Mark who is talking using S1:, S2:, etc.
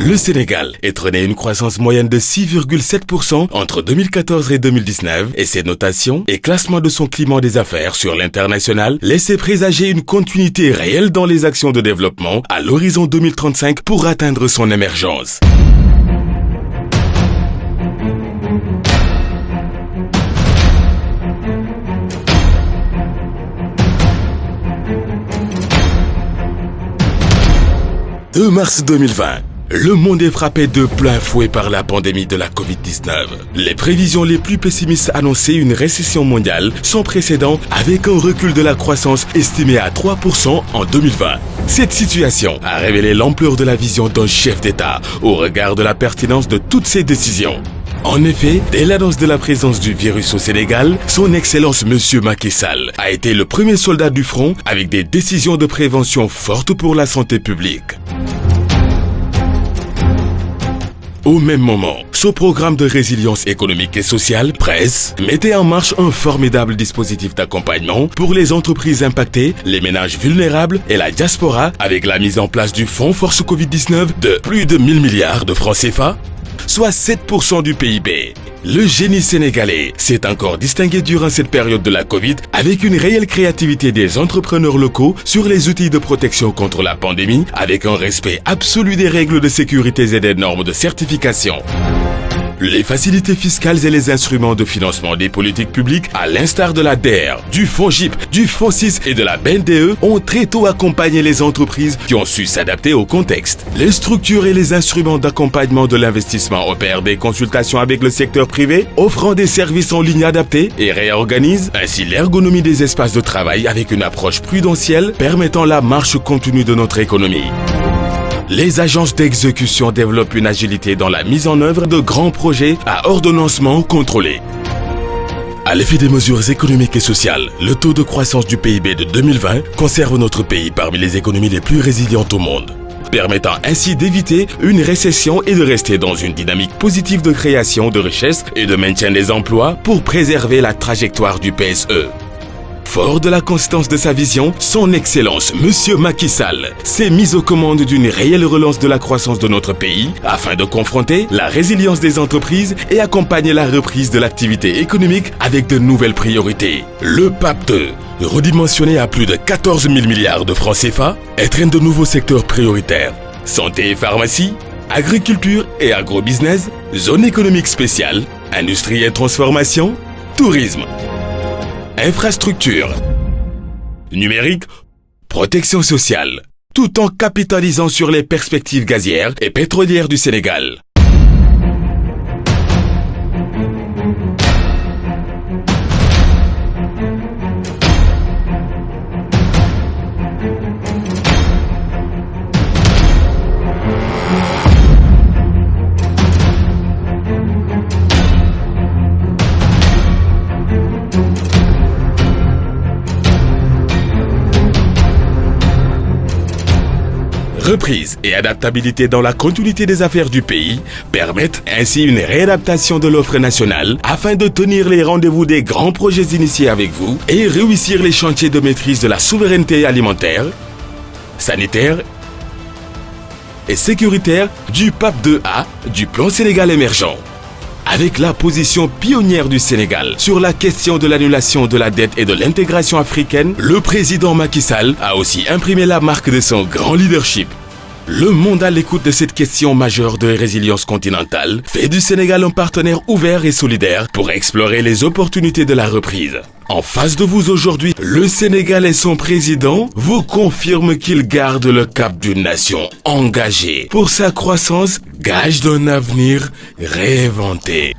S1: Le Sénégal étrenait une croissance moyenne de 6,7% entre 2014 et 2019 et ses notations et classements de son climat des affaires sur l'international laissaient présager une continuité réelle dans les actions de développement à l'horizon 2035 pour atteindre son émergence. « 2 mars 2020, le monde est frappé de plein fouet par la pandémie de la Covid-19. Les prévisions les plus pessimistes annonçaient une récession mondiale sans précédent avec un recul de la croissance estimé à 3% en 2020. Cette situation a révélé l'ampleur de la vision d'un chef d'État au regard de la pertinence de toutes ses décisions. En effet, dès l'annonce de la présence du virus au Sénégal, son Excellence Monsieur Macky Sall a été le premier soldat du front avec des décisions de prévention fortes pour la santé publique. Au même moment, son programme de résilience économique et sociale, PRES, mettait en marche un formidable dispositif d'accompagnement pour les entreprises impactées, les ménages vulnérables et la diaspora avec la mise en place du Fonds Force Covid-19 de plus de 1000 milliards de francs CFA, soit 7% du PIB. Le génie sénégalais s'est encore distingué durant cette période de la Covid avec une réelle créativité des entrepreneurs locaux sur les outils de protection contre la pandémie avec un respect absolu des règles de sécurité et des normes de certification. Les facilités fiscales et les instruments de financement des politiques publiques, à l'instar de la DER, du FONGIP, du FONSIS et de la BNDE, ont très tôt accompagné les entreprises qui ont su s'adapter au contexte. Les structures et les instruments d'accompagnement de l'investissement opèrent des consultations avec le secteur privé, offrant des services en ligne adaptés et réorganisent ainsi l'ergonomie des espaces de travail avec une approche prudentielle permettant la marche continue de notre économie. Les agences d'exécution développent une agilité dans la mise en œuvre de grands projets à ordonnancement contrôlé. À l'effet des mesures économiques et sociales, le taux de croissance du PIB de 2020 conserve notre pays parmi les économies les plus résilientes au monde, permettant ainsi d'éviter une récession et de rester dans une dynamique positive de création de richesses et de maintien des emplois pour préserver la trajectoire du PSE. Fort de la constance de sa vision, son Excellence Monsieur Macky Sall s'est mis aux commandes d'une réelle relance de la croissance de notre pays afin de confronter la résilience des entreprises et accompagner la reprise de l'activité économique avec de nouvelles priorités. Le PAP 2, redimensionné à plus de 14 000 milliards de francs CFA, étreint de nouveaux secteurs prioritaires. Santé et pharmacie, agriculture et agrobusiness, zone économique spéciale, industrie et transformation, tourisme. Infrastructure, numérique, protection sociale, tout en capitalisant sur les perspectives gazières et pétrolières du Sénégal. Reprise et adaptabilité dans la continuité des affaires du pays permettent ainsi une réadaptation de l'offre nationale afin de tenir les rendez-vous des grands projets initiés avec vous et réussir les chantiers de maîtrise de la souveraineté alimentaire, sanitaire et sécuritaire du PAP 2A du Plan Sénégal émergent. Avec la position pionnière du Sénégal sur la question de l'annulation de la dette et de l'intégration africaine, le président Macky Sall a aussi imprimé la marque de son grand leadership. Le monde à l'écoute de cette question majeure de résilience continentale fait du Sénégal un partenaire ouvert et solidaire pour explorer les opportunités de la reprise. En face de vous aujourd'hui, le Sénégal et son président vous confirment qu'il garde le cap d'une nation engagée pour sa croissance, gage d'un avenir réinventé.